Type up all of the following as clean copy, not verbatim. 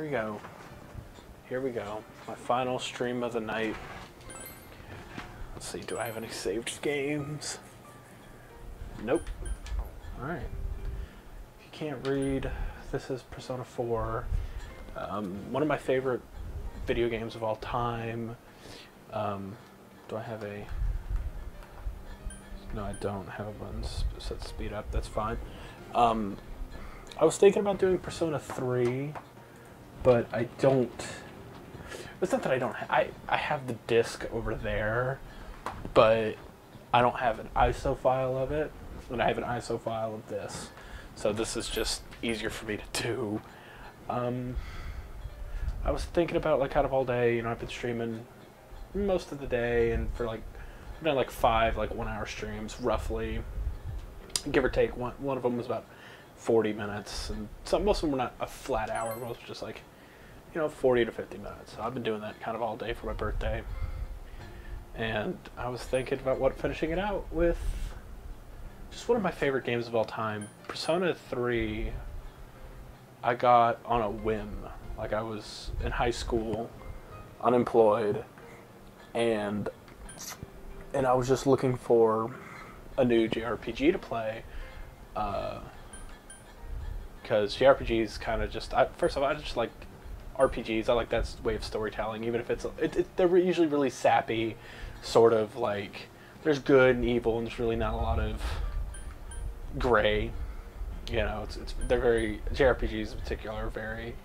we go. Here we go. My final stream of the night. Let's see, do I have any saved games? Nope. Alright. If you can't read, this is Persona 4. One of my favorite video games of all time. Do I have a... No, I don't have a button set speed up. That's fine. I was thinking about doing Persona 3, but I don't... It's not that I don't... I have the disc over there, but I don't have an ISO file of it, and I have an ISO file of this. So this is just easier for me to do. I was thinking about like kind of all day, you know, I've been streaming most of the day, and for like, I've done like 5 like 1 hour streams roughly, give or take. One of them was about 40 minutes, and most of them were not a flat hour, most were just like, you know, 40 to 50 minutes. So I've been doing that kind of all day for my birthday. And I was thinking about finishing it out with just one of my favorite games of all time. Persona 3, I got on a whim. Like, I was in high school, unemployed, and I was just looking for a new JRPG to play. Because JRPGs kind of just... first of all, I just like RPGs. I like that way of storytelling, even if they're usually really sappy, sort of like... There's good and evil, and there's really not a lot of gray. You know, they're very... JRPGs in particular are very...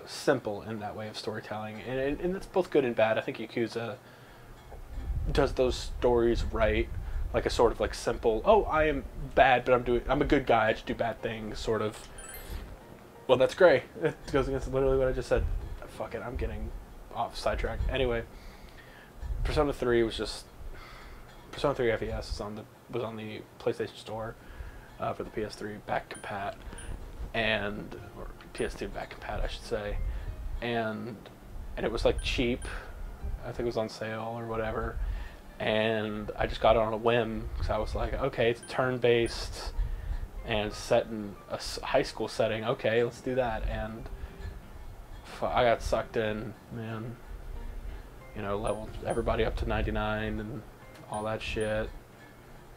simple in that way of storytelling, and it's both good and bad. I think Yakuza does those stories right, like a sort of like simple, oh, I am bad, but I'm a good guy, I just do bad things, sort of. Well, that's great. It goes against literally what I just said. Fuck it, I'm getting off sidetrack. Anyway, Persona 3 was just Persona 3 FES was on the PlayStation Store for the PS3 back compat, or PS2 back compat, I should say, and it was like cheap. I think it was on sale or whatever, and I just got it on a whim because I was like, okay, it's turn-based and set in a high school setting. Okay, let's do that. And I got sucked in, man. You know, leveled everybody up to 99 and all that shit.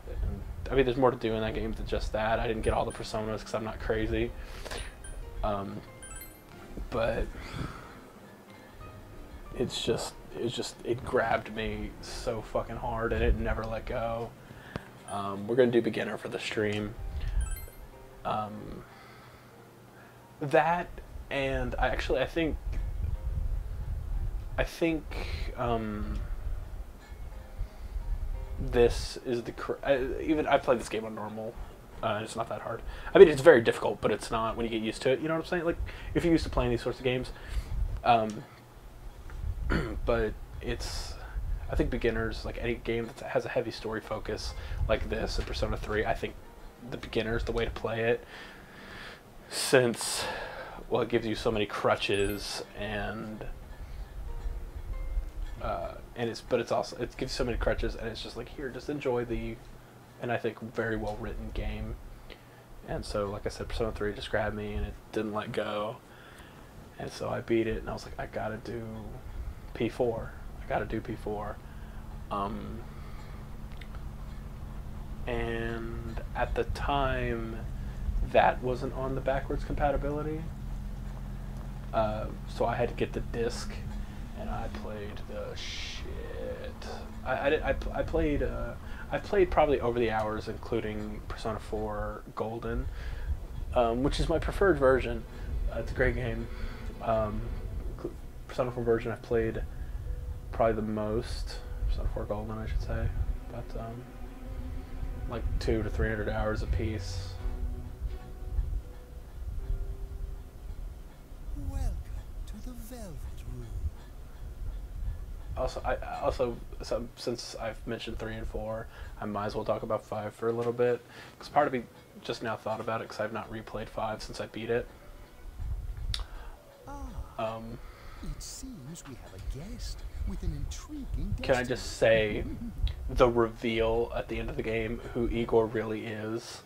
And, I mean, there's more to do in that game than just that. I didn't get all the personas because I'm not crazy. But it grabbed me so fucking hard, and it never let go. We're gonna do beginner for the stream. That, and I think this is even I played this game on normal. It's not that hard. I mean, it's very difficult, but it's not when you get used to it. You know what I'm saying? Like, if you're used to playing these sorts of games. But I think beginners, like any game that has a heavy story focus like this and Persona 3, I think the beginner's the way to play it. Since, well, it gives you so many crutches and it gives you so many crutches, and it's just like, here, just enjoy and I think very well written game. And so, like I said, Persona 3 just grabbed me and it didn't let go. And so I beat it, and I was like, I gotta do P4. And at the time, that wasn't on the backwards compatibility. So I had to get the disc, and I played the shit. I played probably over the hours, including Persona 4 Golden, which is my preferred version. It's a great game. Persona 4 version I've played probably the most. Persona 4 Golden, I should say. But like 200 to 300 hours a piece. Welcome to the Velvet Room. Also, since I've mentioned 3 and 4, I might as well talk about 5 for a little bit. Because part of me just now thought about it because I've not replayed 5 since I beat it. It seems we have a guest with an intriguing destiny. Can I just say, the reveal at the end of the game, who Igor really is,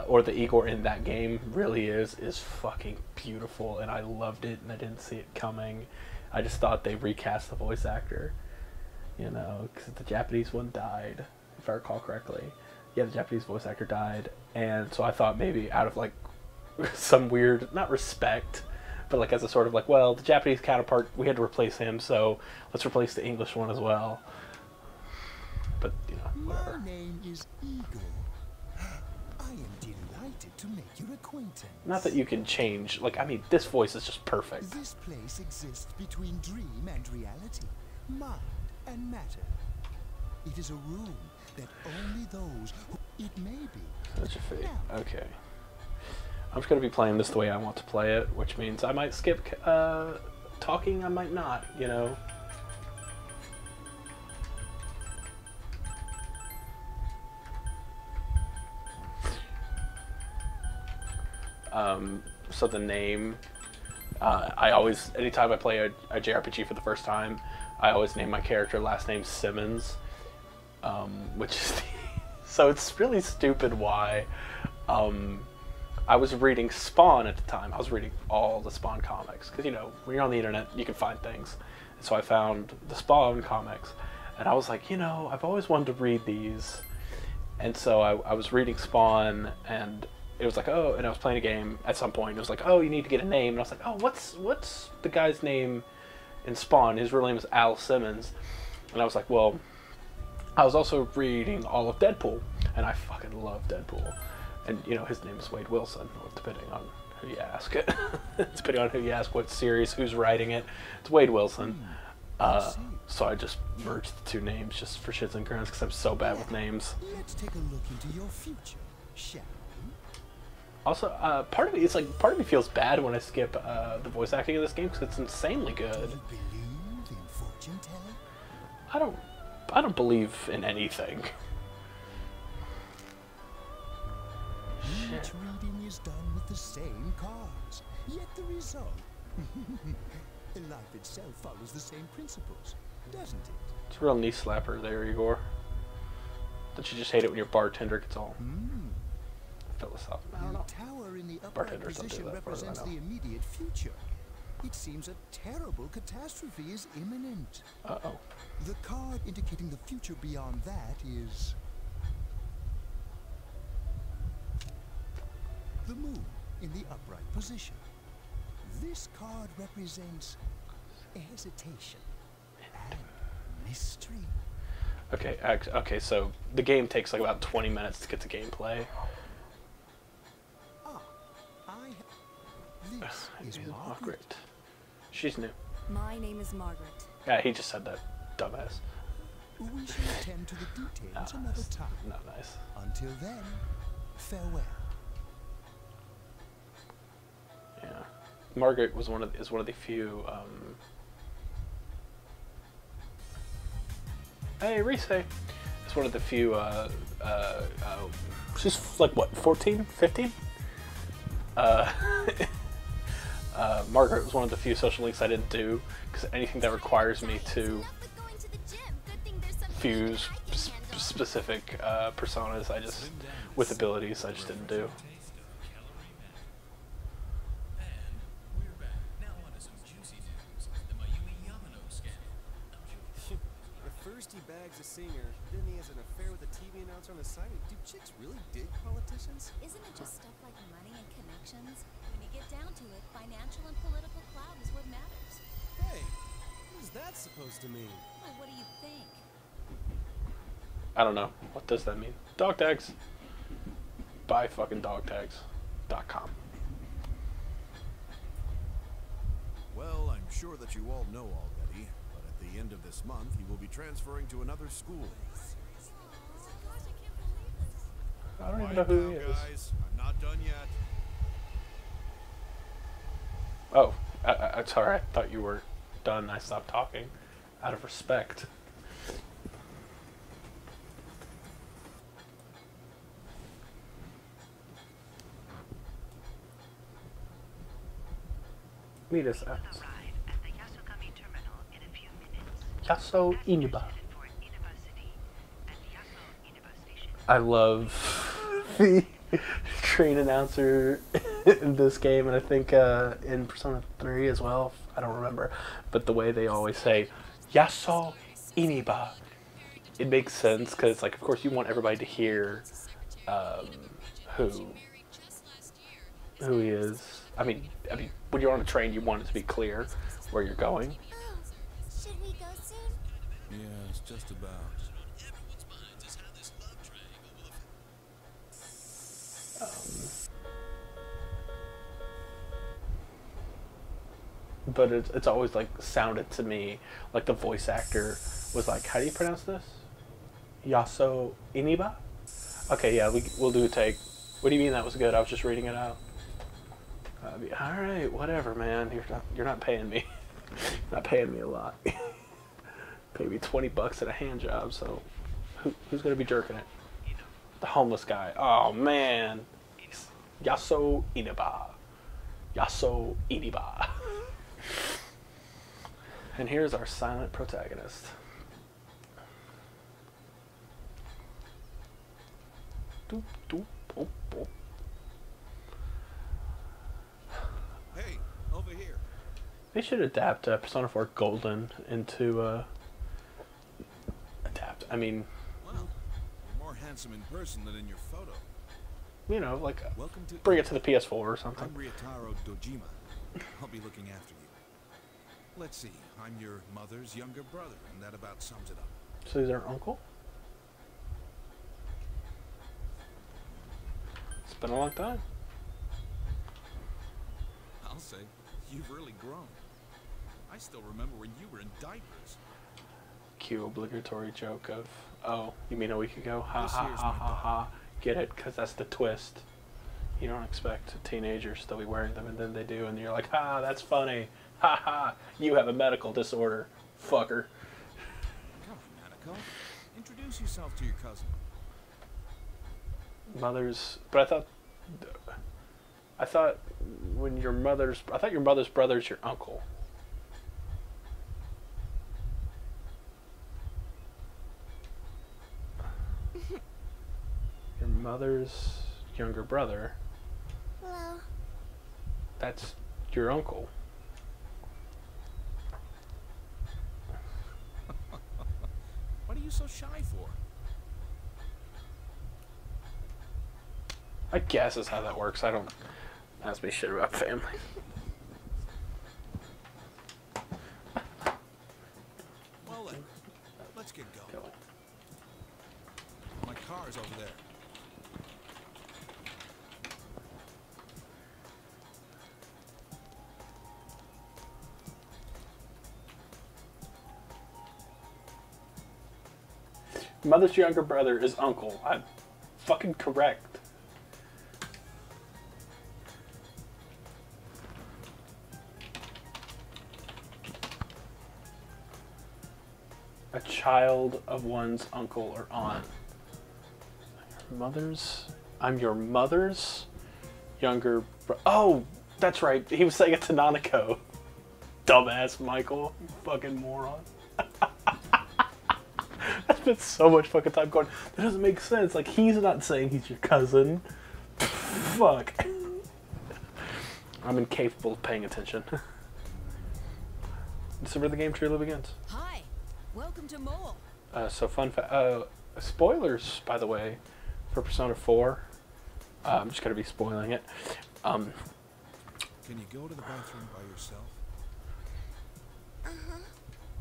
or the Igor in that game really is fucking beautiful, and I loved it, and I didn't see it coming. I just thought they recast the voice actor, you know, because the Japanese one died, if I recall correctly. Yeah, the Japanese voice actor died, and so I thought maybe out of like some weird, not respect, but like as a sort of like, well, the Japanese counterpart, we had to replace him, so let's replace the English one as well. But, you know, whatever. My name is Igor. I am delighted to make your acquaintance. Not that you can change, like, I mean, this voice is just perfect. This place exists between dream and reality, mind and matter. It is a room that only those who it may be. Such a fate. Okay. I'm just going to be playing this the way I want to play it, which means I might skip talking, I might not, you know. So the name, I always, anytime I play a JRPG for the first time, I always name my character last name Simmons, which is so it's really stupid why. I was reading Spawn at the time. I was reading all the Spawn comics because, you know, when you're on the internet you can find things, and so I found the Spawn comics, and I was like, you know, I've always wanted to read these, and so I was reading Spawn, and it was like, oh, and I was playing a game at some point. It was like, oh, you need to get a name. And I was like, oh, what's the guy's name in Spawn? His real name is Al Simmons. And I was like, well, I was also reading all of Deadpool, and I fucking love Deadpool. And, you know, his name is Wade Wilson, depending on who you ask. Depending on who you ask, what series, who's writing it. It's Wade Wilson. So I just merged the two names just for shits and grins because I'm so bad with names. Let's take a look into your future, shall we? Also, part of me feels bad when I skip the voice acting in this game because it's insanely good. Do you believe in fortune telling? I don't believe in anything. Each reading is done with the same cards, yet the result. Life itself follows the same principles, doesn't it? It's a real knee slapper there, Igor. Don't you just hate it when your bartender gets all philosophical? I don't know. The tower in the upright Bartenders don't do position that, represents as far as I the immediate future. It seems a terrible catastrophe is imminent. Uh-oh. The card indicating the future beyond that is the moon in the upright position. This card represents hesitation and mystery. Okay, okay, so the game takes like about 20 minutes to get to gameplay. This is Margaret. She's new. My name is Margaret. Yeah, he just said that, dumbass. We shall attend to the details another time. Not nice. Until then, farewell. Yeah, Margaret is one of the few. Hey, Reese. It's one of the few. She's like what, 14, 15? Margaret was one of the few social links I didn't do because anything that requires me to fuse specific personas, with abilities, I just didn't do. First he bags a singer, then he has an affair with a TV announcer on the side. Do chicks really dig politicians? Isn't it just stuff like money and connections? When you get down to it, financial and political clout is what matters. Hey, what is that supposed to mean? Well, what do you think? I don't know. What does that mean? Dog tags. Buy fucking dogtags.com. Well, I'm sure that you all know already, but at the end of this month, he will be transferring to another school. I don't even know who he is. Guys, I'm not done yet. Oh, sorry. I thought you were done. I stopped talking out of respect. Meet us at Yaso Iniba. I love the train announcer in this game, and I think in Persona 3 as well. I don't remember, but the way they always say "Yaso Iniba," it makes sense because it's like, of course, you want everybody to hear who he is. I mean, when you're on a train, you want it to be clear where you're going. Oh, should we go soon? Yeah, it's just about. But it's always like sounded to me like the voice actor was like, how do you pronounce this? Yaso Iniba? Okay, yeah, we'll do a take. What do you mean that was good? I was just reading it out. All right, whatever, man. You're not paying me. You're not paying me a lot. Pay me $20 at a hand job. So who's gonna be jerking it? The homeless guy. Oh man. Yaso Iniba. Yaso Iniba. And here's our silent protagonist. Doop, doop, boop, boop. Hey, over here. They should adapt Persona 4 Golden into I mean, Well, you're more handsome in person than in your photo. you know, like Welcome to. bring it to the PS4 or I'm something. Ryotaro Dojima. I'll be looking after you. Let's see. I'm your mother's younger brother, and that about sums it up. So he's our uncle. It's been a long time. I'll say, you've really grown. I still remember when you were in diapers. Cue obligatory joke of, oh, you mean a week ago? Ha This ha here's ha my ha dog. ha. Get it? Because that's the twist. You don't expect teenagers to be wearing them, and then they do, and you're like, ha, that's funny. Ha ha, you have a medical disorder, fucker. Come on, Nanako. Introduce yourself to your cousin. Mother's, but I thought your mother's brother's your uncle. Your mother's younger brother, Hello. that's your uncle. What are you so shy for? I guess is how that works. I don't ask me shit about family. Well then, let's get going. Go. My car's over there. Mother's younger brother is uncle. I'm fucking correct. A child of one's uncle or aunt. I'm your mother's younger Oh, that's right. He was saying it to Nanako. Dumbass Michael. You fucking moron. I spent so much fucking time going, that doesn't make sense. Like, he's not saying he's your cousin. Fuck. I'm incapable of paying attention. This is where the game truly begins. Hi, welcome to Mole. So fun fact. Spoilers, by the way, for Persona 4. I'm just going to be spoiling it. Can you go to the bathroom by yourself?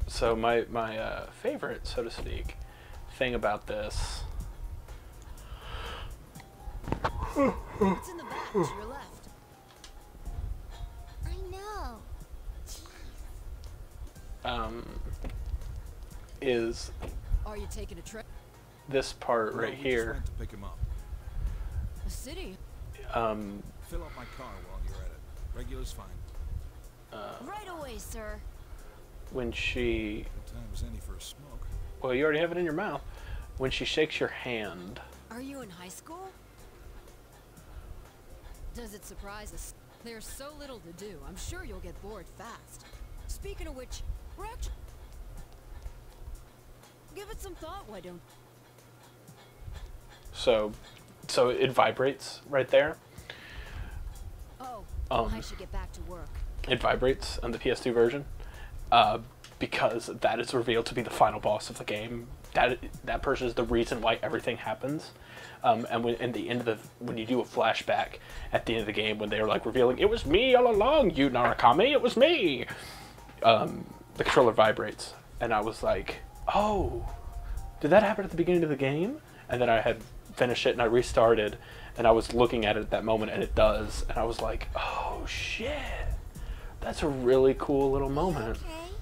So my favorite, so to speak, thing about this. It's in the back to your left. I know. Is Are you taking a trip? this part No, right we just here. went to pick him up. The city? Fill up my car while you're at it. Regular's fine. Right away, sir. When she, Good time as any for a smoke. well, you already have it in your mouth. When she shakes your hand, Are you in high school? Does it surprise us? There's so little to do. I'm sure you'll get bored fast. Speaking of which, we're actually... Give it some thought, why don't... so so it vibrates right there. Oh, Um, I should get back to work. It vibrates on the PS2 version, because that is revealed to be the final boss of the game. That person is the reason why everything happens. And when in the end of when you do a flashback at the end of the game, when they're like revealing, "It was me all along, you Narukami, it was me," the controller vibrates, and I was like, "Oh, did that happen at the beginning of the game?" And then I had finished it and I restarted, and I was looking at it at that moment, and it does, and I was like, "Oh shit, that's a really cool little moment." Okay.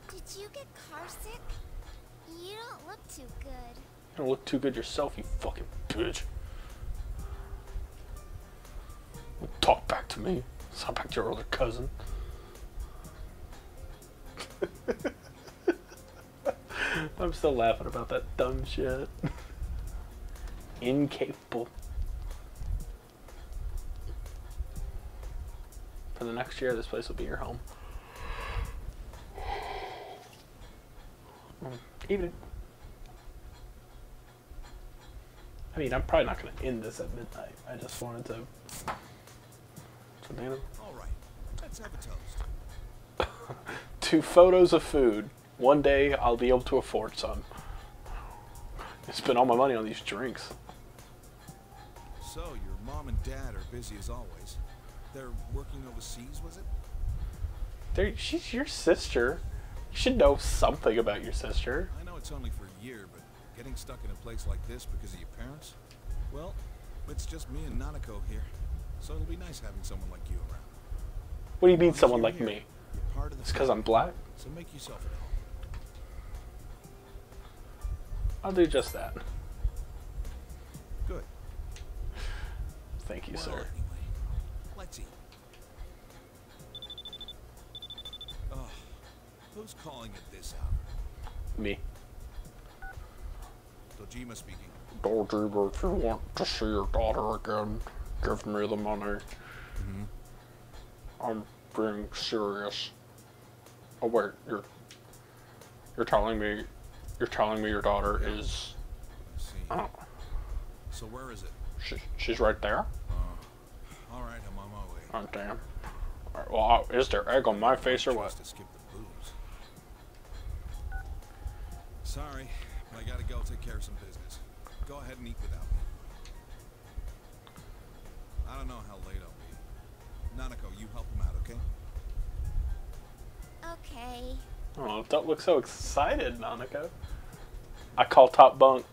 Did you get car sick? You don't look too good. You don't look too good yourself, you fucking bitch. Talk back to me. Talk back to your older cousin. I'm still laughing about that dumb shit. Incapable. For the next year, this place will be your home. Evening. I mean, I'm probably not going to end this at midnight. I just wanted to... All right, let's have a toast. 2 photos of food. One day, I'll be able to afford some. I spent all my money on these drinks. So, your mom and dad are busy as always. They're working overseas, was it? She's your sister. You should know something about your sister. I know it's only for a year, but getting stuck in a place like this because of your parents? Well, it's just me and Nanako here. So it'll be nice having someone like you around. What do you mean, As long as someone you're like here, me? You're part of the It's because I'm black? So make yourself at home. I'll do just that. Good. Thank you, Well, sir. anyway, let's eat. Oh, who's calling at this hour? Me. Dojima speaking. Dojima, if you want to see your daughter again, give me the money. I'm being serious. Oh wait, you're telling me your daughter is... Let's see. Oh, So where is it? she's right there? All right, I'm on my way. Oh damn. Alright, well, is there egg on my face or what? Just to skip the booze. Sorry, I gotta go take care of some business. Go ahead and eat without me. I don't know how late I'll be. Nanako, you help him out, okay? Okay. Oh, don't look so excited, Nanako. I call top bunk.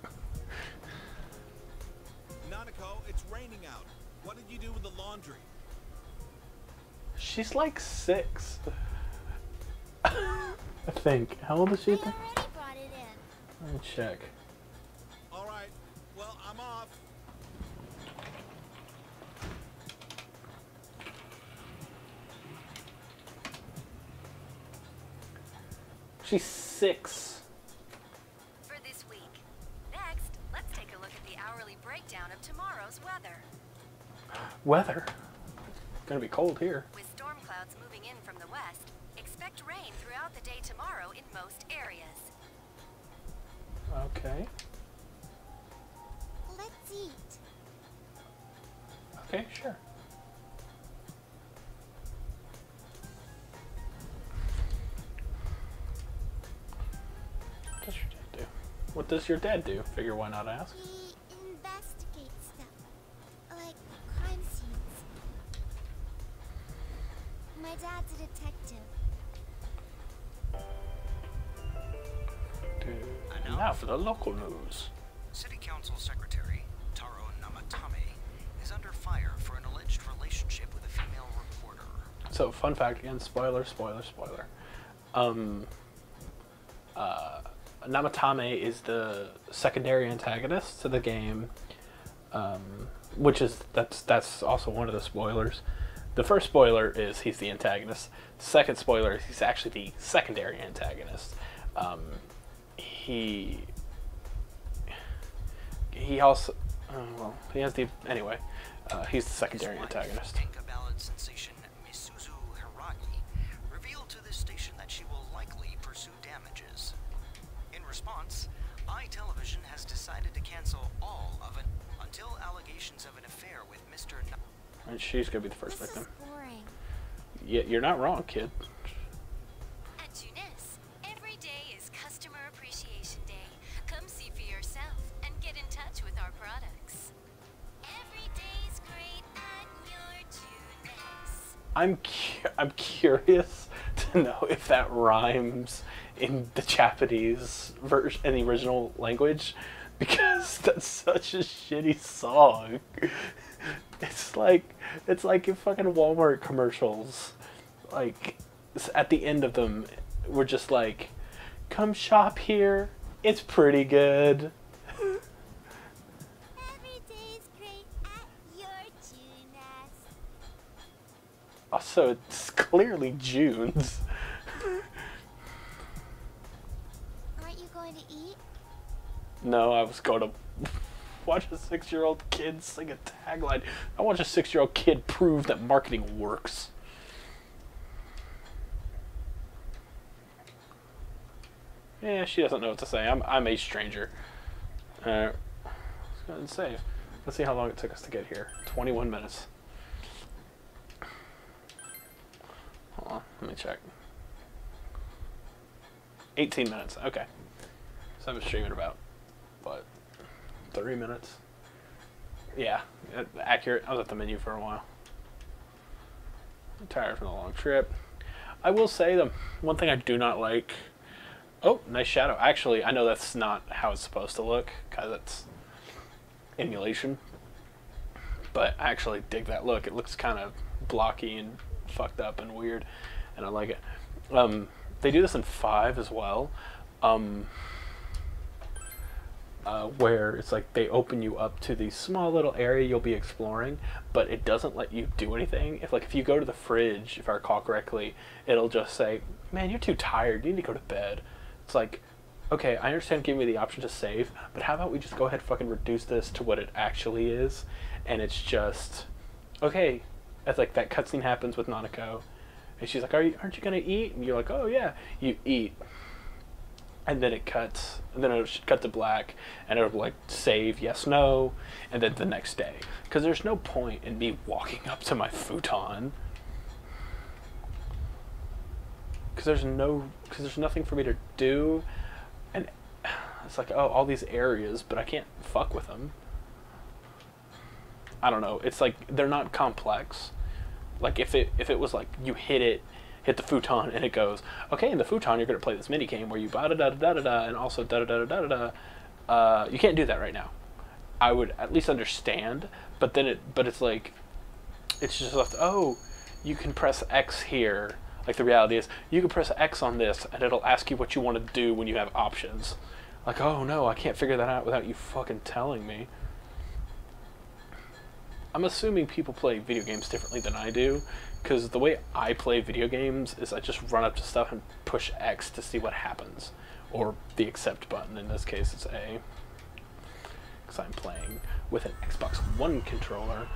Nanako, it's raining out. What did you do with the laundry? She's like 6. I think. How old is she? I already brought it in. Let me check. All right, well, I'm off. She's 6. For this week. Next, let's take a look at the hourly breakdown of tomorrow's weather. Weather. Gonna be cold here. With storm clouds moving in from the west, expect rain throughout the day tomorrow in most areas. Okay. Let's eat. Okay, sure. What does your dad do? What does your dad do? Figure why not ask. He investigates stuff. Like crime scenes. My dad's a detective. And now for the local news. City Council Secretary Taro Namatame is under fire for an alleged relationship with a female reporter. So, fun fact again, spoiler. Namatame is the secondary antagonist to the game, which is that's also one of the spoilers. The first spoiler is he's the antagonist. The second spoiler is he's actually the secondary antagonist. He also he has the he's the secondary His wife, antagonist. Enka ballad sensation Misuzu Hiragi revealed to this station that she will likely pursue damages. In response, iTelevision has decided decided to cancel all of it until allegations of an affair with Mr. And she's gonna be the first This victim. is boring. Yeah, you're not wrong, kid. At Junes, every day is Customer Appreciation Day. Come see for yourself and get in touch with our products. Every day's great at your Junes. I'm curious to know if that rhymes in the Japanese version, in the original language, because that's such a shitty song. It's like in fucking Walmart commercials. Like at the end of them, we're just like, "Come shop here. It's pretty good." Every day's great at your Junes. Also, it's clearly June's. Aren't you going to eat? No, I was going to watch a 6-year-old kid sing a tagline. I watch a 6-year-old kid prove that marketing works. Yeah, she doesn't know what to say. I'm a stranger. Let's go ahead and save. Let's see how long it took us to get here. 21 minutes. Hold on, let me check. 18 minutes. Okay. So I've been streaming about, what, 30 minutes? Yeah, accurate. I was at the menu for a while. I'm tired from the long trip. I will say the one thing I do not like. Oh, nice shadow. Actually, I know that's not how it's supposed to look because it's emulation. But I actually dig that look. It looks kind of blocky and fucked up and weird, and I like it. They do this in 5 as well. Where it's like they open you up to the small little area you'll be exploring, but it doesn't let you do anything. If you go to the fridge, if I recall correctly, it'll just say, "Man, you're too tired. You need to go to bed." It's like, okay, I understand giving me the option to save, but how about we just go ahead and fucking reduce this to what it actually is, and it's just, okay, it's like that cutscene happens with Nanako, and she's like, aren't you gonna eat? And you're like, oh yeah, you eat. And then it cuts, and then it'll cut to black, and it'll like save yes, no, and then the next day. Because there's no point in me walking up to my futon. Because there's nothing for me to do, and it's like, oh, all these areas, but I can't fuck with them. I don't know. It's like they're not complex. Like if it was like you hit the futon and it goes, okay, in the futon you're gonna play this mini game where you da da da da da da and also da da da da da da. You can't do that right now. I would at least understand, but it's like, it's just left. Oh, you can press X here. Like the reality is, you can press X on this and it'll ask you what you want to do when you have options. Like, oh no, I can't figure that out without you fucking telling me. I'm assuming people play video games differently than I do, because the way I play video games is I just run up to stuff and push X to see what happens, or the accept button. In this case, it's A, because I'm playing with an Xbox One controller.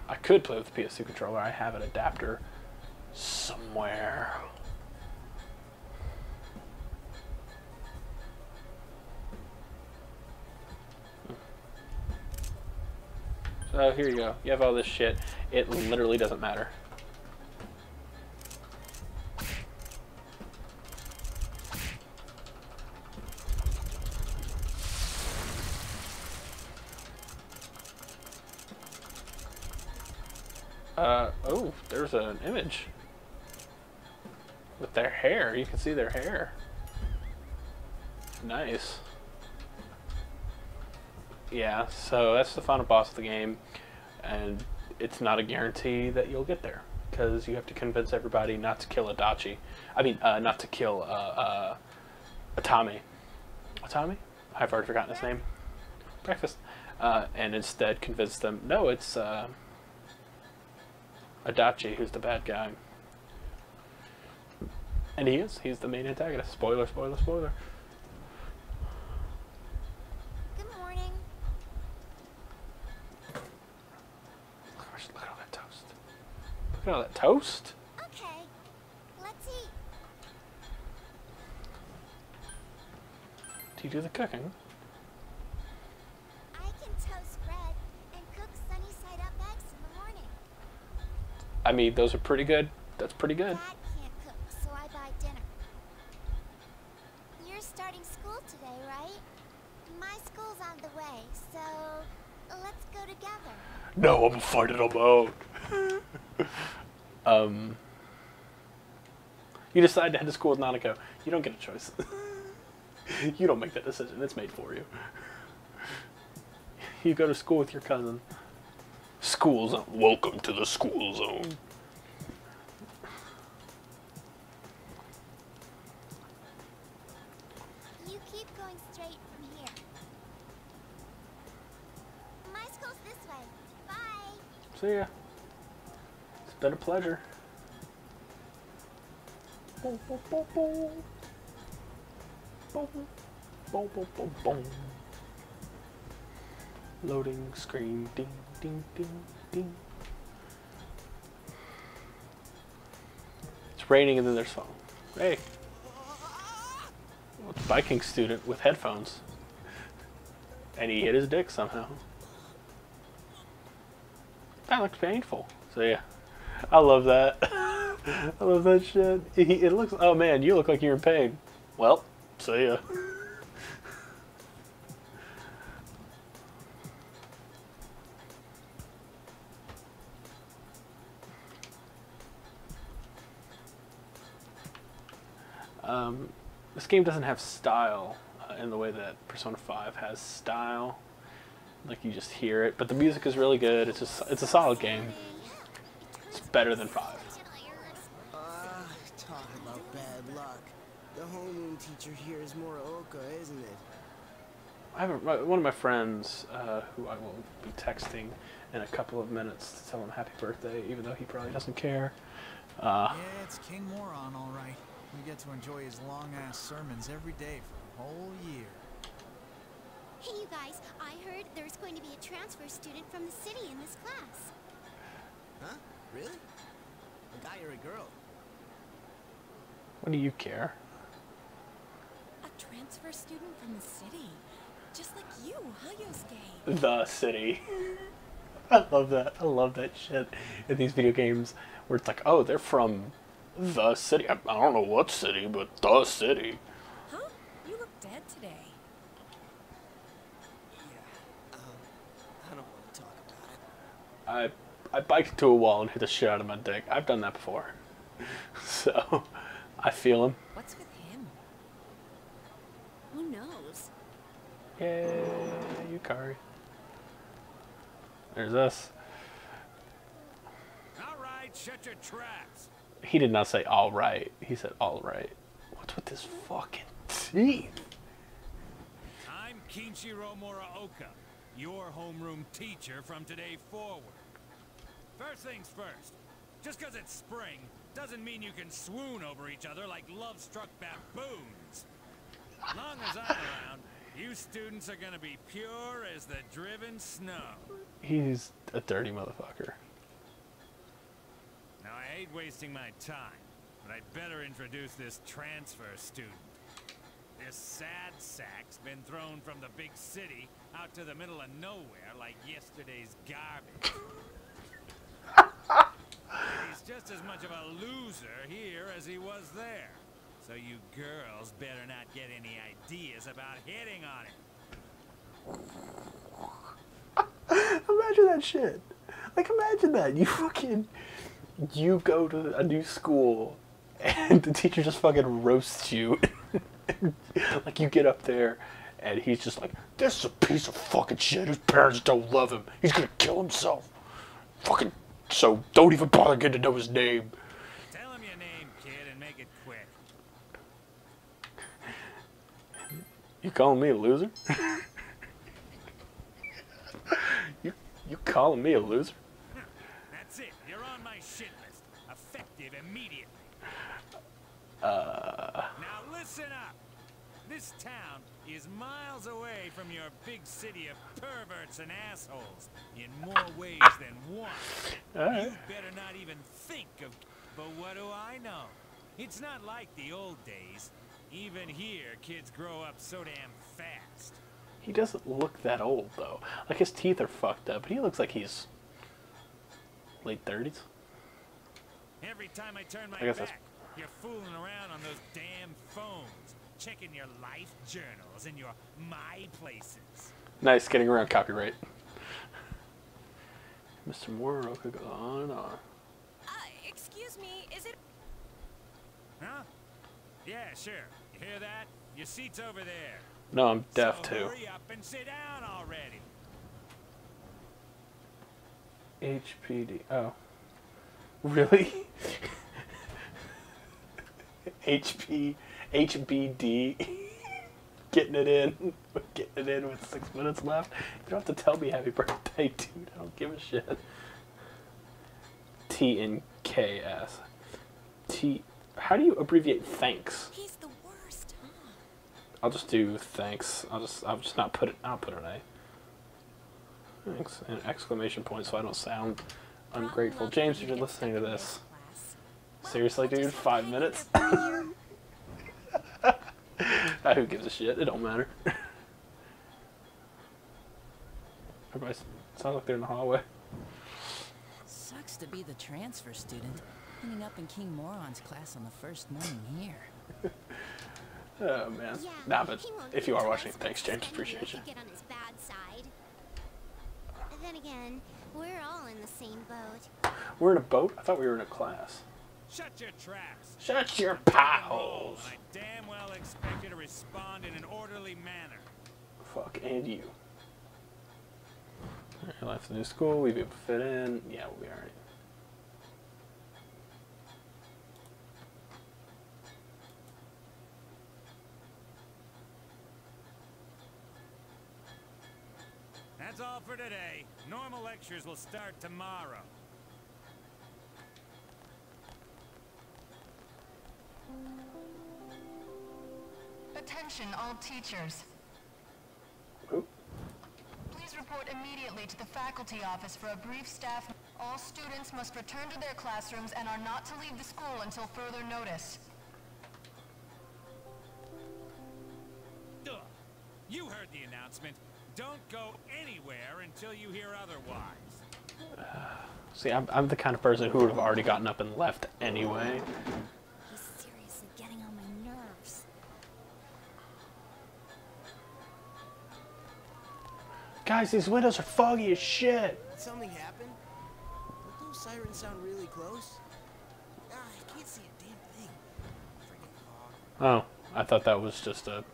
I could play with the PS2 controller. I have an adapter somewhere. So here you go. You have all this shit. It literally doesn't matter. Oh, there's an image with their hair. You can see their hair. Nice. Yeah, so that's the final boss of the game, and it's not a guarantee that you'll get there, because you have to convince everybody not to kill Adachi. I mean, not to kill Atami. Atami? I've already forgotten his name. Breakfast. And instead convince them, no, it's Adachi who's the bad guy. And he is. He's the main antagonist. Spoiler, spoiler, spoiler. Good morning. Look at all that toast. Look at all that toast. Okay, let's eat. Do you do the cooking? I mean, those are pretty good. That's pretty good. Dad can't cook, so I buy dinner. You're starting school today, right? My school's on the way, so let's go together. No, I'm gonna fight it on my own. You decide to head to school with Nanako. You don't get a choice. You don't make that decision. It's made for you. You go to school with your cousin. School zone. Welcome to the school zone. You keep going straight from here. My school's this way. Bye. See ya. It's been a pleasure. Boom, boom, boom, boom. Boom, boom, boom, boom, boom. Loading screen. Ding, ding, ding, ding. It's raining and then there's phone. Hey. Well, it's a biking student with headphones. And he hit his dick somehow. That looks painful. So yeah. I love that. I love that shit. It looks, oh man, you look like you're in pain. Well, see ya. This game doesn't have style in the way that Persona 5 has style. Like you just hear it, but the music is really good. It's a solid game. It's better than 5. Talk about bad luck. The homeroom teacher here is Muraoka, isn't it? I have one of my friends who I will be texting in a couple of minutes to tell him happy birthday, even though he probably doesn't care. Yeah, it's King Moron, all right. We get to enjoy his long-ass sermons every day for a whole year. Hey, you guys, I heard there's going to be a transfer student from the city in this class. Huh? Really? A guy or a girl? What do you care? A transfer student from the city. Just like you, huh, Yosuke? The city. I love that. I love that shit in these video games where it's like, oh, they're from the city. I don't know what city, but the city. Huh? You look dead today. Yeah, I don't want to talk about it. I biked into a wall and hit the shit out of my dick. I've done that before. So, I feel him. What's with him? Who knows? Yay, Yukari. There's us. All right, shut your traps. He did not say all right. He said all right. What's with this fucking teeth? I'm Kinshiro Muraoka, your homeroom teacher from today forward. First things first, just because it's spring doesn't mean you can swoon over each other like love-struck baboons. As long as I'm around, you students are gonna be pure as the driven snow. He's a dirty motherfucker. Now, I hate wasting my time, but I'd better introduce this transfer student. This sad sack's been thrown from the big city out to the middle of nowhere like yesterday's garbage. He's just as much of a loser here as he was there. So you girls better not get any ideas about hitting on him. Imagine that shit. Like, imagine that. You go to a new school and the teacher just fucking roasts you. Like, you get up there and he's just like, this is a piece of fucking shit. His parents don't love him. He's gonna kill himself. Fucking, so don't even bother getting to know his name. Tell him your name, kid, and make it quick. You calling me a loser? You calling me a loser? That's it. You're on my shit list. Effective immediately. Now listen up. This town is miles away from your big city of perverts and assholes in more ways than one. Alright. You better not even think of... But what do I know? It's not like the old days. Even here, kids grow up so damn fast. He doesn't look that old, though. Like, his teeth are fucked up, but he looks like he's late 30s. Every time I turn my I guess that's- back, you're fooling around on those damn phones, checking your life journals and your my places. Nice, getting around copyright. Mr. Moroka goes on and on. Excuse me, is it... Huh? Yeah, sure. You hear that? Your seat's over there. No, I'm deaf So too. hurry up and sit down already. HPD. Oh. Really? HBD. Getting it in. Getting it in with 6 minutes left. You don't have to tell me happy birthday, dude. I don't give a shit. T and KS. T. How do you abbreviate thanks? He's the worst, huh? I'll just do thanks. I'll just not put it. I'll put an A. Thanks and exclamation point, so I don't sound ungrateful. James, you're listening to this. Seriously, dude, 5 minutes. Who gives a shit? It don't matter. Everybody sounds like they're in the hallway. Sucks to be the transfer student, ending up in King Moron's class on the first morning here. Oh man. Yeah, Nah, but he won't if you are get watching, us, thanks, but James. then Appreciate he'll you. get on his bad side. Then again, we're all in the same boat. We're in a boat? I thought we were in a class. Shut your traps. Shut your pie holes. I damn well expect you to respond in an orderly manner. Fuck, and you. Alright, left the new school. We'll be able to fit in. Yeah, we'll be alright. That's all for today. Normal lectures will start tomorrow. Attention all teachers. Oop. Please report immediately to the faculty office for a brief staff. All students must return to their classrooms and are not to leave the school until further notice. Ugh. You heard the announcement. Don't go anywhere until you hear otherwise. See, I'm the kind of person who would have already gotten up and left anyway. He's seriously getting on my nerves. Guys, these windows are foggy as shit. Something happened? Don't those sirens sound really close? Ah, I can't see a damn thing. Freaking fog. Oh, I thought that was just a...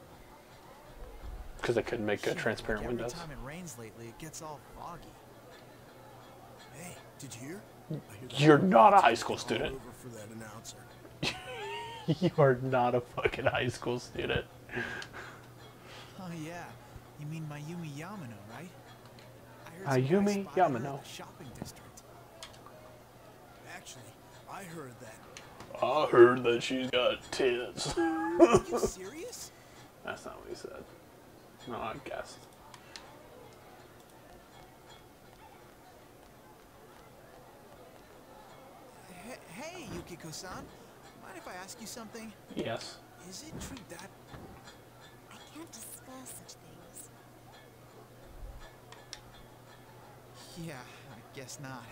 Because they couldn't make Yeah, transparent like windows. Every time it rains lately, it gets all foggy. Hey, did you hear? I hear that You're not a high all school student. over for that announcer. You are not a fucking high school student. Oh yeah, you mean Mayumi Yamano, right? I heard some guy Mayumi spotted her in Yamano. the shopping district. Actually, I heard that. I heard that she's got tits. Are you serious? That's not what he said. No, I guessed. Hey, Yukiko-san. Mind if I ask you something? Yes. Is it true that... I can't discuss such things. Yeah, I guess not.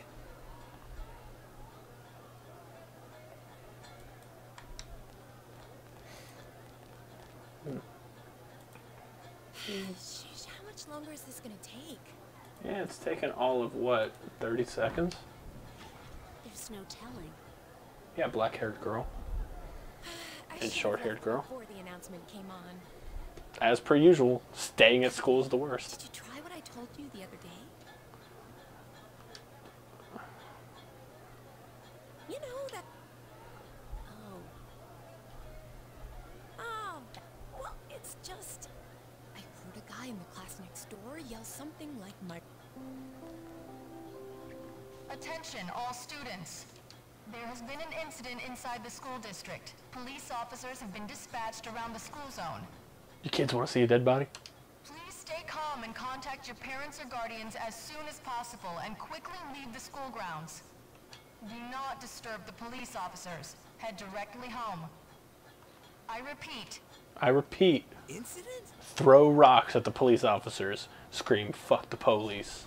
Sheesh, how much longer is this gonna take? Yeah, it's taken all of, what, 30 seconds? There's no telling. Yeah, black-haired girl. I And should've short-haired left girl. Before the announcement came on. As per usual, staying at school is the worst. Did you try what I told you the other day? You know that... Well, it's just... I heard a guy in the class next door yell something like my... Attention all students. There has been an incident inside the school district. Police officers have been dispatched around the school zone. You kids want to see a dead body? Please stay calm and contact your parents or guardians as soon as possible and quickly leave the school grounds. Do not disturb the police officers. Head directly home. I repeat. I repeat. Incident? Throw rocks at the police officers. Scream, fuck the police.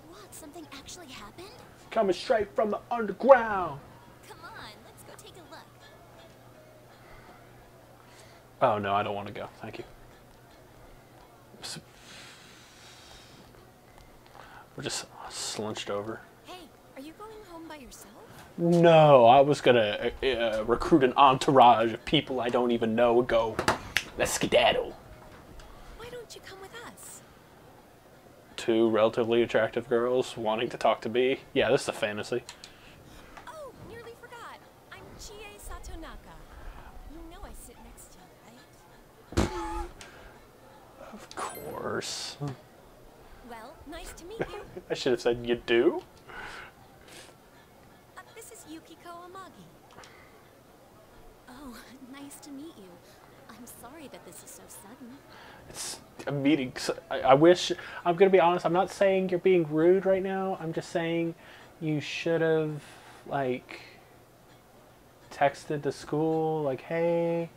What? Something actually happened? Coming straight from the underground. Come on, Oh no, I don't want to go. Thank you. We're just slunched over. Hey, are you going home by yourself? No, I was gonna recruit an entourage of people I don't even know and go, let's skedaddle. Why don't you come with us? Two relatively attractive girls wanting to talk to me. Yeah, this is a fantasy. Oh, nearly forgot. I'm Chie Satonaka. You know I sit next to you, right? Of course. Well, nice to meet you. I should have said you do. This is Yukiko Amagi. Oh, nice to meet you. I'm sorry that this is so sudden. It's a meeting. I wish, I'm going to be honest, I'm not saying you're being rude right now. I'm just saying you should have, like, texted the school, like, hey,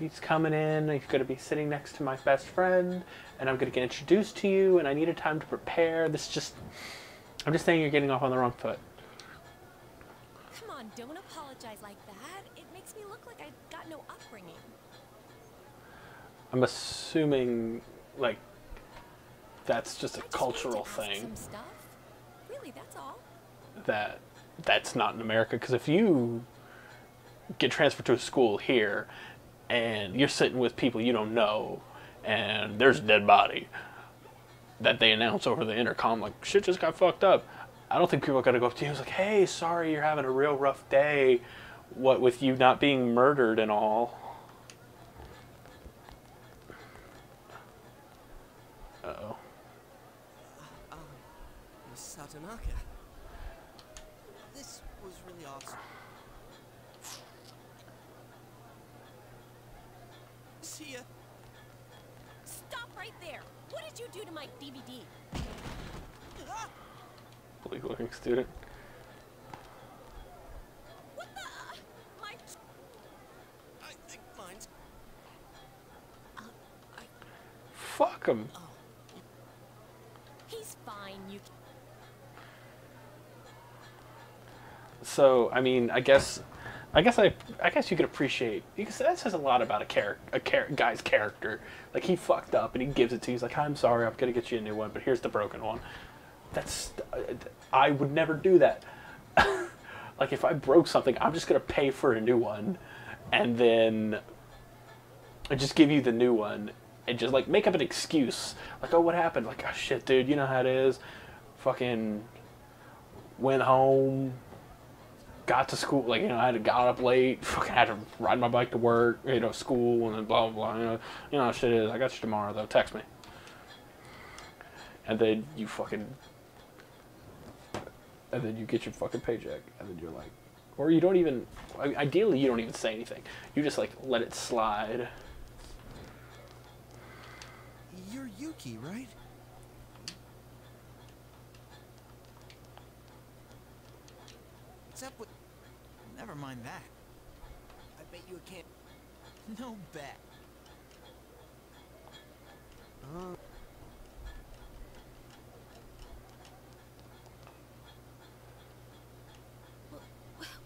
he's coming in, he's going to be sitting next to my best friend, and I'm going to get introduced to you, and I needed time to prepare. This just, I'm just saying you're getting off on the wrong foot. Come on, don't apologize like that. It makes me look like I got no upbringing. I'm assuming, like, that's just a cultural thing. Some stuff. Really, that's all. That's not in America, because if you get transferred to a school here and you're sitting with people you don't know and there's a dead body that they announce over the intercom, like, shit just got fucked up, I don't think people are going to go up to you and like, hey, sorry you're having a real rough day, what with you not being murdered and all. Uh-oh. Miss Satonaka. This was really awesome. See ya. Stop right there. What did you do to my DVD? Bleak looking student. What the? My... I think mine's... Fuck him. He's fine, you... So, I mean, I guess you could appreciate, because that says a lot about a guy's character. Like, he fucked up and he gives it to you. He's like, I'm sorry, I'm gonna get you a new one, but here's the broken one. I would never do that. Like, if I broke something, I'm just gonna pay for a new one, and then I just give you the new one, and just like make up an excuse. Like, oh, what happened? Like, oh shit, dude, you know how it is. Fucking went home. Got to school, like, you know, I got up late, fucking had to ride my bike to work, you know, school, and then blah, blah, blah, you know how shit is. I got you tomorrow, though, text me. And then you get your fucking paycheck, and then you're like, or you don't even, ideally you don't even say anything. You just, like, let it slide. You're Yuki, right? What's up with... Never mind that. I bet you a can't... No bet.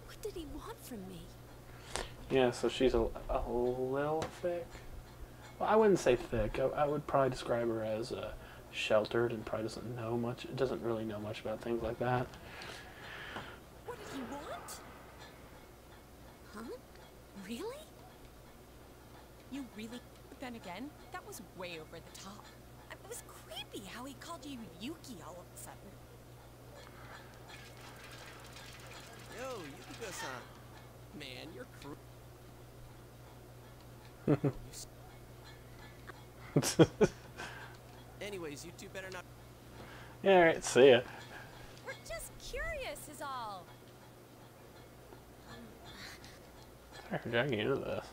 What did he want from me? Yeah, so she's a little thick. Well, I wouldn't say thick. I would probably describe her as sheltered and probably doesn't know much. Doesn't really know much about things like that. What did he want? Huh? Really? You really... Then again, that was way over the top. It was creepy how he called you Yuki all of a sudden. Yo, Yukiko-san. Man, you're Anyways, you two better not... Yeah, alright, see ya. We're just curious is all. Sorry for dragging you into this.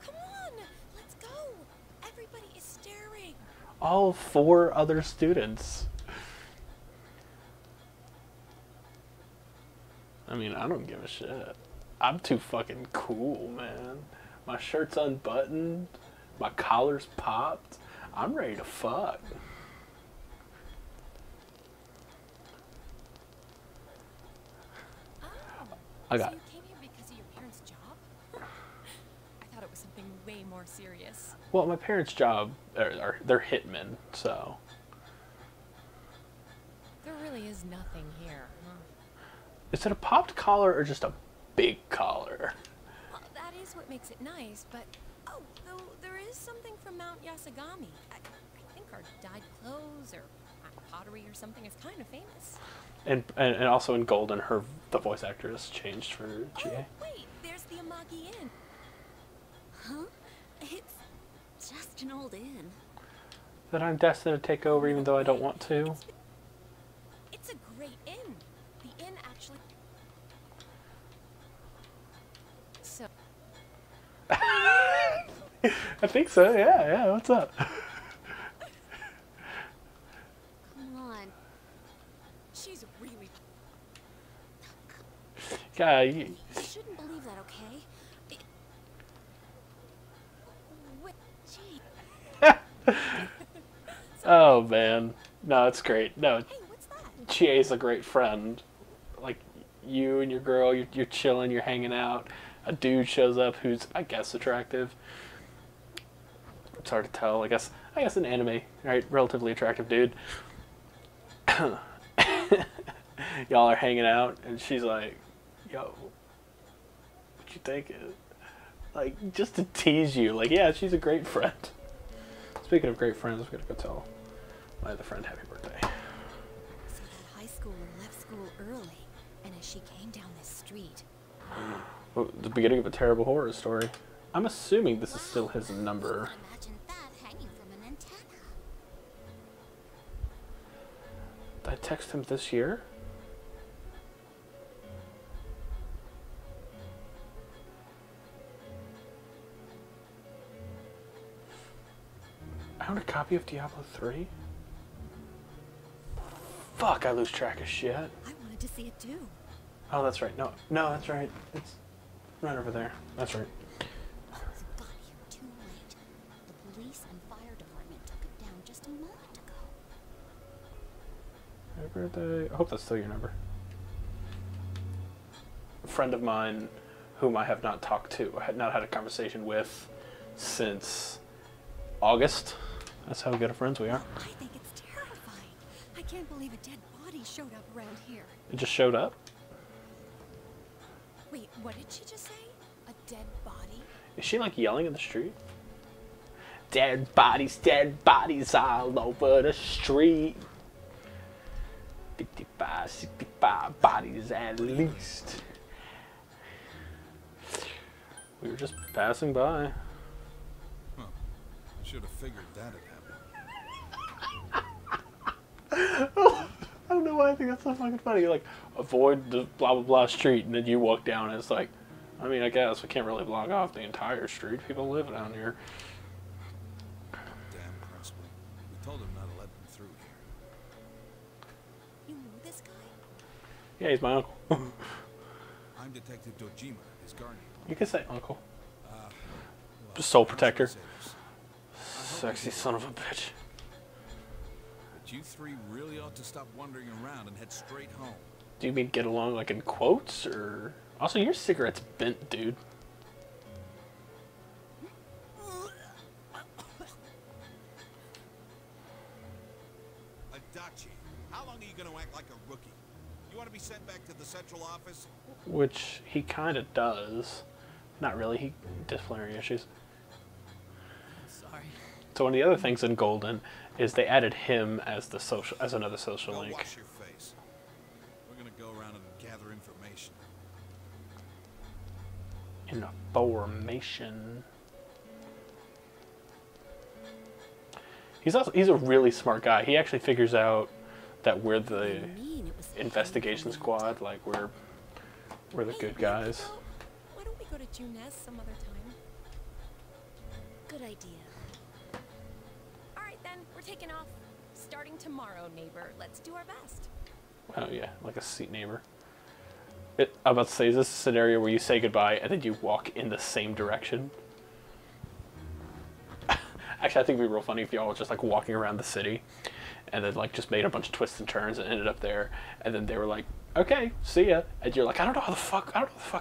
Come on, let's go. Everybody is staring. All 4 other students. I mean, I don't give a shit. I'm too fucking cool, man. My shirt's unbuttoned. My collar's popped. I'm ready to fuck. Oh, I got so you came here because of your parents' job? more serious. Well, my parents' job, they're hitmen, so. There really is nothing here, huh? Is it a popped collar or just a big collar? Well, that is what makes it nice, but... Oh, though there is something from Mount Yasagami. I think our dyed clothes or pottery or something is kind of famous. And also in Golden, the voice actor has changed for GA. Oh, wait, there's the Amagi Inn. Huh? It's just an old inn. That I'm destined to take over even though I don't want to. It's a great inn. The inn actually... So... I think so, yeah, what's up? Come on. She's really... Yeah, You shouldn't believe that, okay? Gee. Oh man, no, it's great. No, GA's a great friend. Like you and your girl, you're chilling, you're hanging out. A dude shows up who's, I guess, attractive. It's hard to tell. I guess an anime, right? Relatively attractive dude. Y'all are hanging out, and she's like, "Yo, what you think?" Like, just to tease you. Like, yeah, she's a great friend. Speaking of great friends, we gotta go tell my other friend happy birthday. So that high schooler left school early, and as she came down this street... Well, the beginning of a terrible horror story. I'm assuming this is still his number. Imagine that hanging from an antenna. Did I text him this year? I own a copy of Diablo 3? Fuck, I lose track of shit. I wanted to see it too. Oh, that's right. No, that's right. It's right over there. That's right. It got here too late. The police and fire department took it down just a moment ago. Happy birthday. I hope that's still your number. A friend of mine whom I have not talked to, I had not had a conversation with since August. That's how good of friends we are. I think it's terrifying. I can't believe a dead body showed up around here. It just showed up? Wait, what did she just say? A dead body? Is she like yelling in the street? Dead bodies all over the street. 55, 65 bodies at least. We were just passing by. Huh. I should have figured that had happened. I don't know why I think that's so fucking funny. You're like, avoid the blah blah blah street, and then you walk down and it's like, I mean, I guess we can't really block off the entire street. People live down here. Damn Presley. We told him not to let them through here. You know this guy? Yeah, he's my uncle. I'm Detective Dojima, his guardian. You can say uncle. Well, Just soul protector. Sexy son of a bitch. But you three really ought to stop wandering around and head straight home. Do you mean get along like in quotes, or... Also, your cigarette's bent, dude. Adachi, how long are you going to act like a rookie? You want to be sent back to the central office? Which he kind of does. Not really. He disciplinary issues. Sorry. So one of the other things in Golden is they added him as another social Go link. wash your face. We're going to go around and gather information. Information. He's a really smart guy. He actually figures out that we're the investigation squad, like we're the good guys. Why don't we go to Junes some other time? Good idea. All right then, we're taking off. Starting tomorrow, neighbor. Let's do our best. Oh yeah, like a seat neighbor. I'm about to say, is this a scenario where you say goodbye and then you walk in the same direction? Actually, I think it'd be real funny if y'all was just like walking around the city and then like just made a bunch of twists and turns and ended up there, and then they were like, okay, see ya. And you're like, I don't know the fuck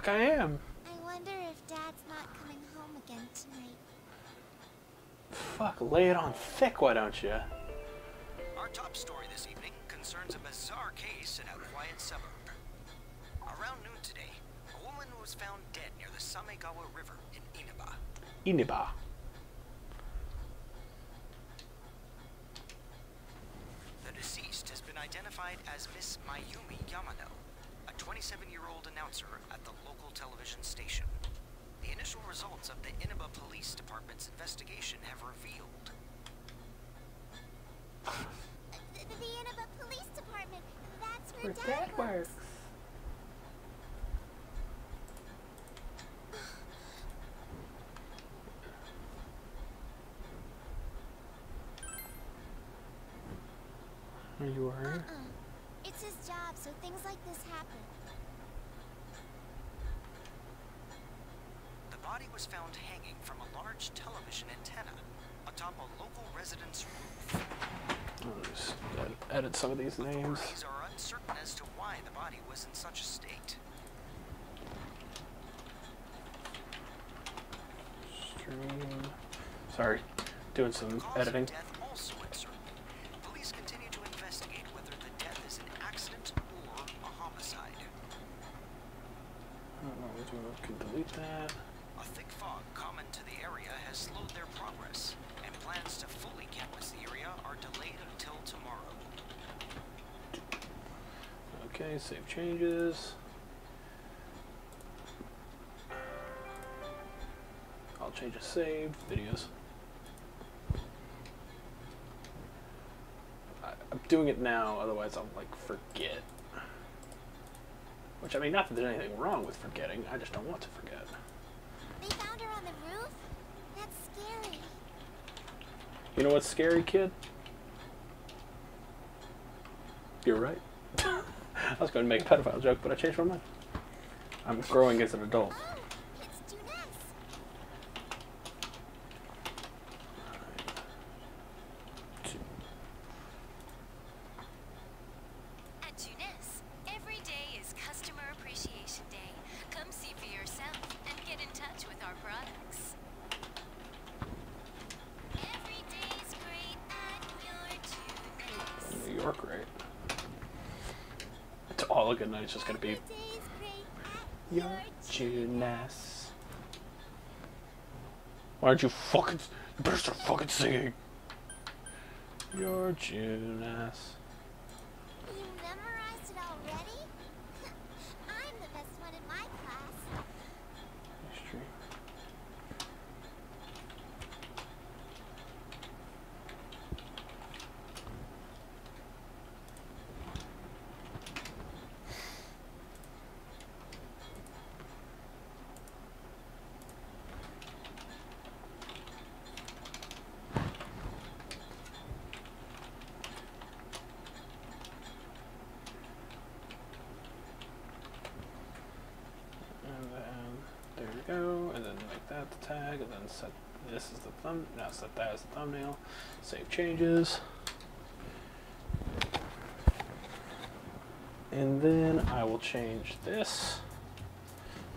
I am. I wonder if Dad's not coming home again tonight. fuck, lay it on thick, why don't you? Our top story this evening concerns a bizarre case in a quiet suburb. Around noon today, a woman was found dead near the Samegawa River in Inaba. Inaba. The deceased has been identified as Miss Mayumi Yamano, a 27-year-old announcer at the local television station. The initial results of the Inaba Police Department's investigation have revealed The Inaba Police Department. That's Where where Dad works. Are you worried? It's his job, so things like this happen. the body was found hanging from a large television antenna atop a local resident's roof. I'll just edit some of these names. Authorities are uncertain as to why the body was in such a state. Stream. Sorry, doing some Cause editing. of death also uncertain. Police continue to investigate whether the death is an accident or a homicide. I don't know, we can delete that. A thick fog common to the area has slowed their progress, and plans to fully canvass the area are delayed until tomorrow. Okay, save changes. All changes saved. Videos. I'm doing it now, otherwise I'll like forget. Which, I mean, not that there's anything wrong with forgetting, I just don't want to forget. They found her on the roof? That's scary. You know what's scary, kid? You're right. I was going to make a pedophile joke, but I changed my mind. I'm growing as an adult. Oh, it's Juness. At Juness, every day is Customer Appreciation Day. Come see for yourself and get in touch with our products. Every day's great at your Juness. New York, right? It's all a good night. It's just going to be your Juness. Why aren't you fucking... You better start fucking singing. Your Juness. You memorized it already? I'm the best one in my class. History. And then there we go, and then make that the tag, and then set this as the thumb. Now set that as the thumbnail. Save changes. And then I will change this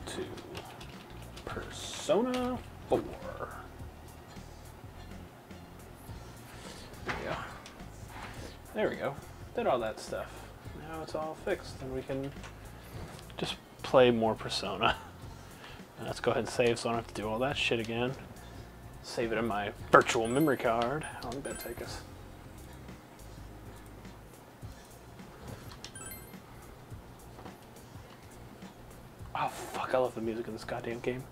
to Persona 4. There we go. There we go. Did all that stuff. Now it's all fixed, and we can just play more Persona. And let's go ahead and save so I don't have to do all that shit again. Save it in my virtual memory card. How long did that take us? Oh fuck, I love the music in this goddamn game.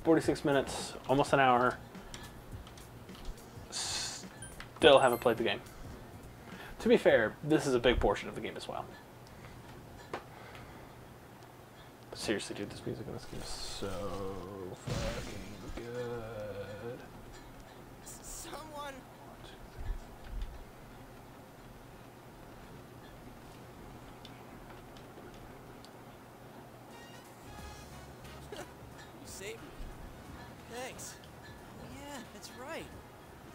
46 minutes, almost an hour. Still haven't played the game. To be fair, this is a big portion of the game as well. But seriously, dude, this music in this game is so fucking good. Someone. You saved me. Thanks. Oh, yeah, that's right.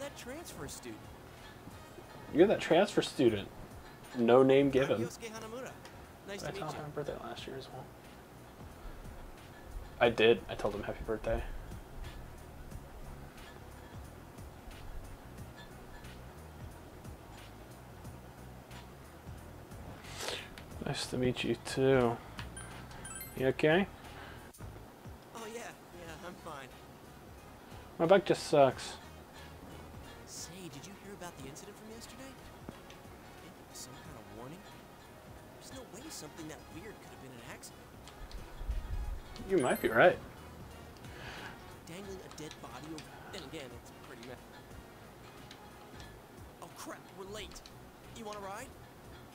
That transfer student. You're that transfer student. No name given. Yosuke Hanamura. Nice Did I to tell meet him you. happy birthday last year as well? I did. I told him happy birthday. Nice to meet you too. You okay? Oh yeah, I'm fine. My bike just sucks. Say, did you hear about the incident from yesterday? I think it was some kind of warning. There's no way something that weird could have been an accident. You might be right. Dangling a dead body over... Then again, it's pretty Oh crap, we're late. You want to ride?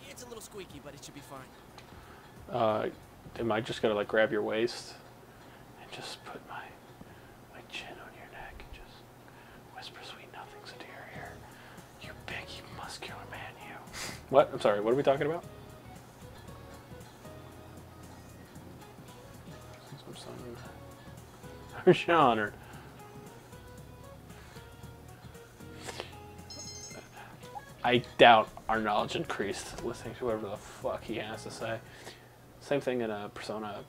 It's a little squeaky, but it should be fine. Am I just gonna like grab your waist and just put my chin on your neck and just whisper sweet nothings into your ear? You big, you muscular man, you. What? I'm sorry, what are we talking about? I'm so honored. I doubt our knowledge increased listening to whatever the fuck he has to say. Same thing in Persona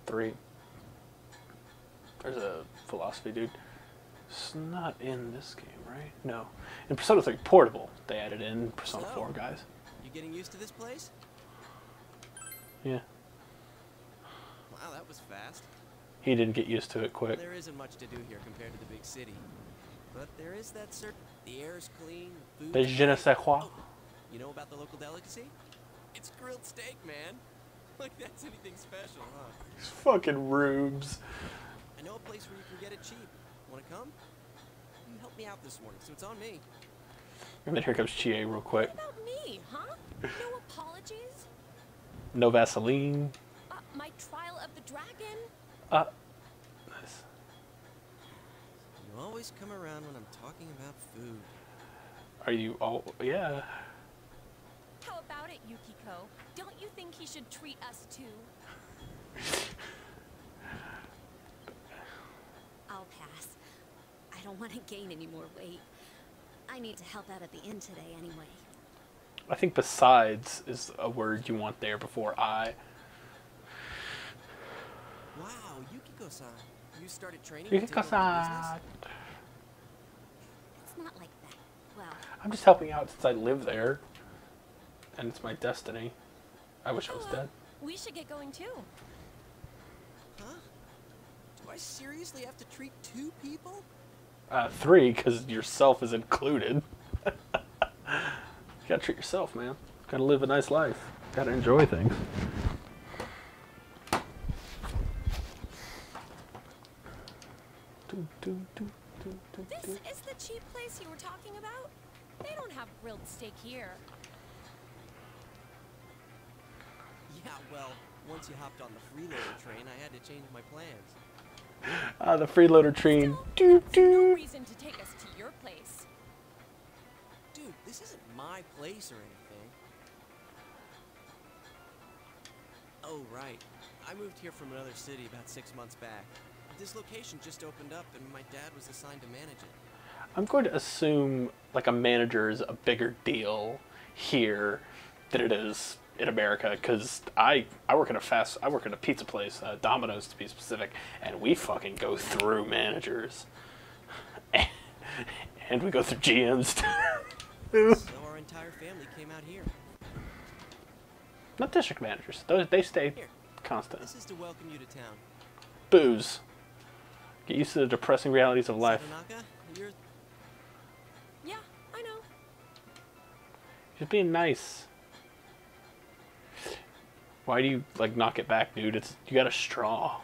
3. There's a philosophy dude. It's not in this game, right? No. In Persona 3 Portable, they added in Persona 4, guys. You getting used to this place? Yeah. Wow, that was fast. He didn't get used to it quick. There isn't much to do here compared to the big city. But there is that certain... The air's clean, food... The je ne sais quoi. Oh, you know about the local delicacy? It's grilled steak, man. Like that's anything special, huh? These fucking rubes. I know a place where you can get it cheap. Wanna come? You helped me out this morning, so it's on me. And then here comes Chie real quick. What about me, huh? No apologies? No Vaseline. My trial of the dragon? Nice. You always come around when I'm talking about food. Are you all... Yeah. How about it, Yukiko? Don't you think he should treat us too? I'll pass. I don't want to gain any more weight. I need to help out at the inn today anyway. I think besides is a word you want there before I. Wow, Yukiko-san. You started training? Yukiko-san. It's not like that. Well, I'm just helping out since I live there. And it's my destiny. I wish I was dead. We should get going too. Huh? Do I seriously have to treat 2 people? 3, because yourself is included. You gotta treat yourself, man. Gotta live a nice life. Gotta enjoy things. This is the cheap place you were talking about? They don't have grilled steak here. Yeah, well, once you hopped on the freeloader train, I had to change my plans. The freeloader train. No reason to take us to your place. Dude, this isn't my place or anything. Oh, right. I moved here from another city about 6 months back. This location just opened up and my dad was assigned to manage it. I'm going to assume like a manager is a bigger deal here than it is in America, because I work in a pizza place, Domino's to be specific, and we fucking go through managers, and we go through GMs too. So our entire family came out here. Not district managers; they stay Here, constant. this is to welcome you to town. Booze. Get used to the depressing realities of life. Satonaka, you're... Yeah, I know. Just being nice. Why do you like knock it back, dude? You got a straw.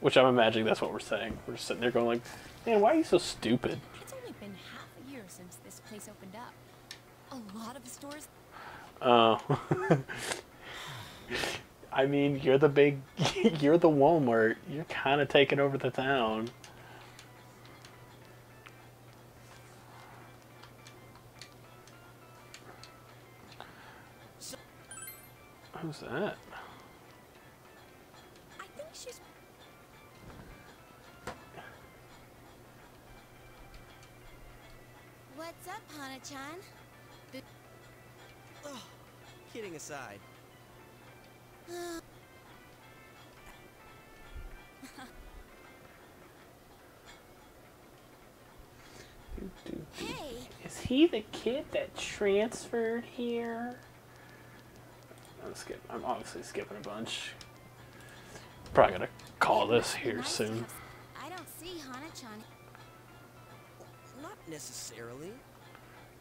Which I'm imagining that's what we're saying. We're just sitting there going like, man, why are you so stupid? It's only been half a year since this place opened up. A lot of stores... Oh. I mean, you're the Walmart. You're kind of taking over the town. Who's that? I think she's... What's up, Hana-chan? Oh, kidding aside. Hey! Is he the kid that transferred here? I'm obviously skipping a bunch. Probably gonna call this here soon. I don't see Hana-chan. Not necessarily.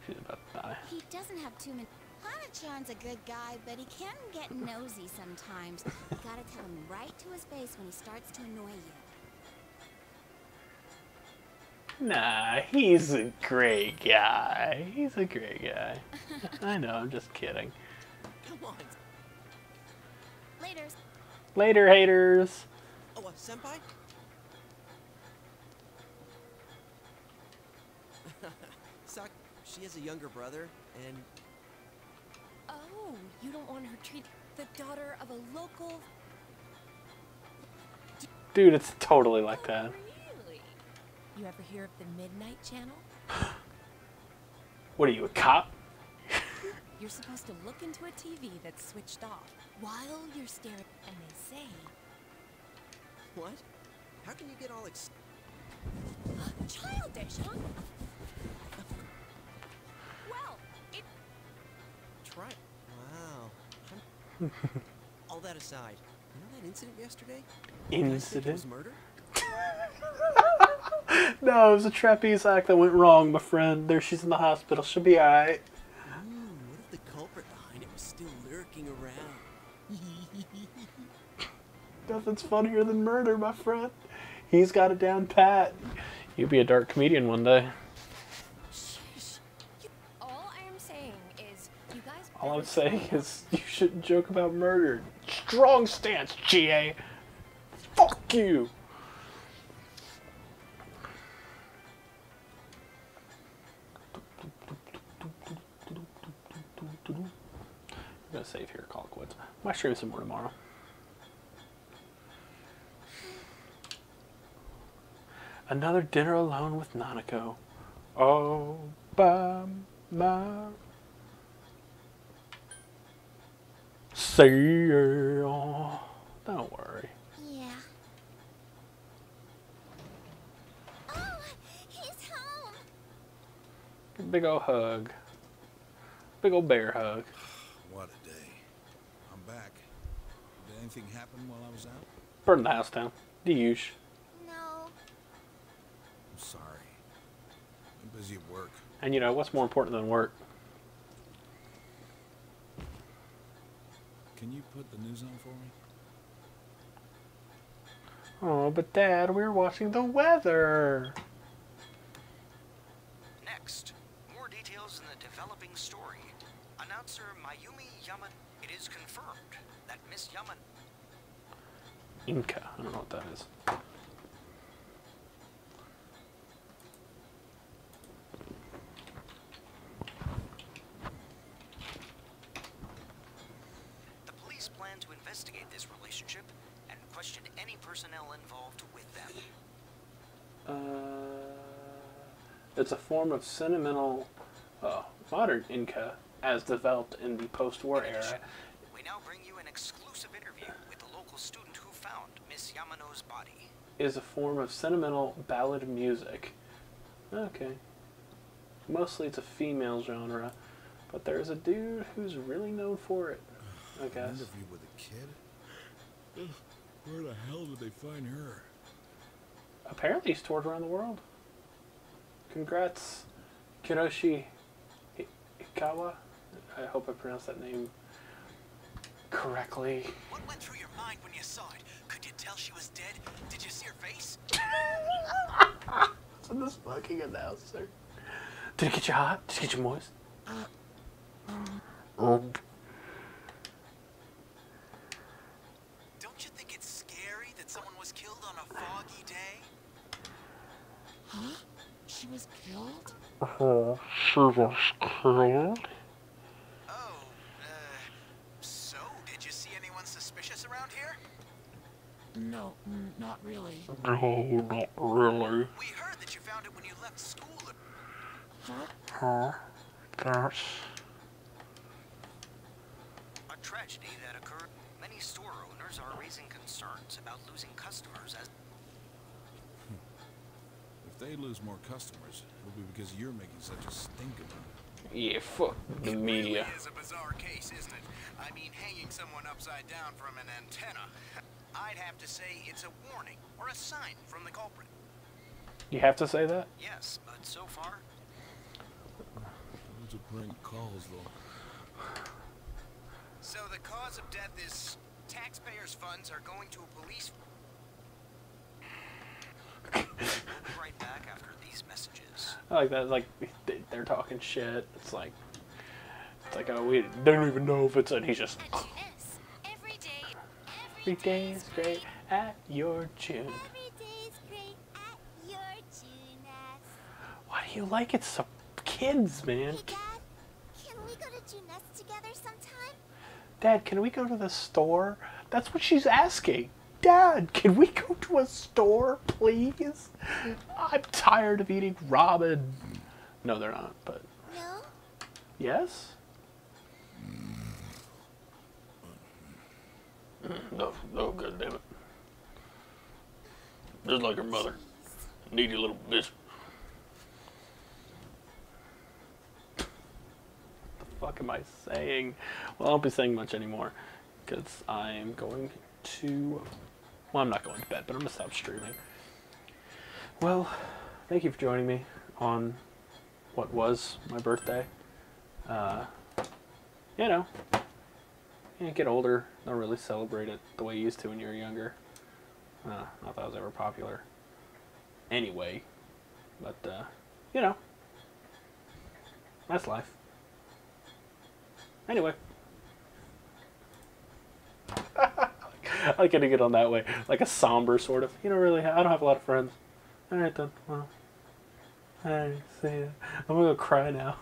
She's about to die. He doesn't have too many. Hana-chan's a good guy, but he can get nosy sometimes. You gotta tell him right to his face when he starts to annoy you. Nah, he's a great guy. He's a great guy. I know, I'm just kidding. Come on. Later. Later, haters. Oh, senpai? Sak, she has a younger brother, and... Oh, you don't want her treat the daughter of a local... Dude, it's totally like that. Really? You ever hear of the Midnight Channel? What are you, a cop? You're supposed to look into a TV that's switched off while you're staring, and they say... What? How can you get all Childish, huh? Well, it... Try. Wow. All that aside, you know that incident yesterday? Incident? It was murder? No, it was a trapeze act that went wrong, my friend. There, she's in the hospital. She'll be alright. What if the culprit behind it was still lurking around? Nothing's funnier than murder, my friend. He's got it down pat. You'll be a dark comedian one day. All I am saying is, you guys... All I'm saying is, you shouldn't joke about murder. Strong stance, GA. Fuck you. I'm gonna save here, call it quits. Might stream some more tomorrow. Another dinner alone with Nanako. Oh, by my... Don't worry. Yeah. Oh, he's home. Big ol' hug. Big ol' bear hug. What a day. I'm back. Did anything happen while I was out? Burn the house down. The usual. No. I'm sorry. I'm busy at work. And you know, what's more important than work? Can you put the news on for me? Oh, but Dad, we're watching the weather. Next, more details in the developing story. Announcer Mayumi Yaman. It is confirmed that Miss Yaman... Inca. I don't know what that is. The police plan to investigate this relationship and question any personnel involved with them. It's a form of sentimental, modern Inca as developed in the post-war era. We now bring you an exclusive interview with the local student who found Miss Yamano's body. Is a form of sentimental ballad music. Okay. Mostly it's a female genre, but there's a dude who's really known for it, I An guess. interview with a kid? Where the hell did they find her? Apparently he's toured around the world. Congrats, Kiroshi Ikawa. I hope I pronounced that name correctly. What went through your mind when you saw it? Could you tell she was dead? Did you see her face? So this fucking announcer. Did it get you hot? Did it get you moist? Don't you think it's scary that someone was killed on a foggy day? Huh? She was killed? She was killed? So, did you see anyone suspicious around here? No, not really. No, not really. We heard that you found it when you left school. Huh? That's... A tragedy that occurred. Many store owners are raising concerns about losing customers as... If they lose more customers, it'll be because you're making such a stink of them. Yeah, fuck the media. It is a bizarre case, isn't it? I mean, hanging someone upside down from an antenna. I'd have to say it's a warning or a sign from the culprit. You have to say that? Yes, but so far... Those are prank calls, though. So the cause of death is taxpayers' funds are going to a police... We'll be right back after these messages. I like that. Like they're talking shit. It's like oh, we don't even know if it's. And he's just. Every Every day is great at your June. Every day is great at your Juness. Why do you like it so, kids, man? Hey, Dad, can we go to Juness together sometime? Dad, can we go to the store? That's what she's asking. Dad, can we go to a store, please? I'm tired of eating ramen. No, they're not, but... No? Yes? No, God damn it. Just like her mother. Needy little bitch. What the fuck am I saying? Well, I won't be saying much anymore, because I'm going to... Well, I'm not going to bed, but I'm going to stop streaming. Well, thank you for joining me on what was my birthday. You know, you get older, don't really celebrate it the way you used to when you were younger. Not that I was ever popular. Anyway, but, you know, that's life. Anyway. I like getting it on that way, like a somber sort of. You know, really, I don't have a lot of friends. All right then. Well, I see ya. I'm gonna go cry now.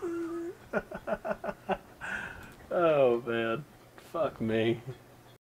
Oh man, fuck me.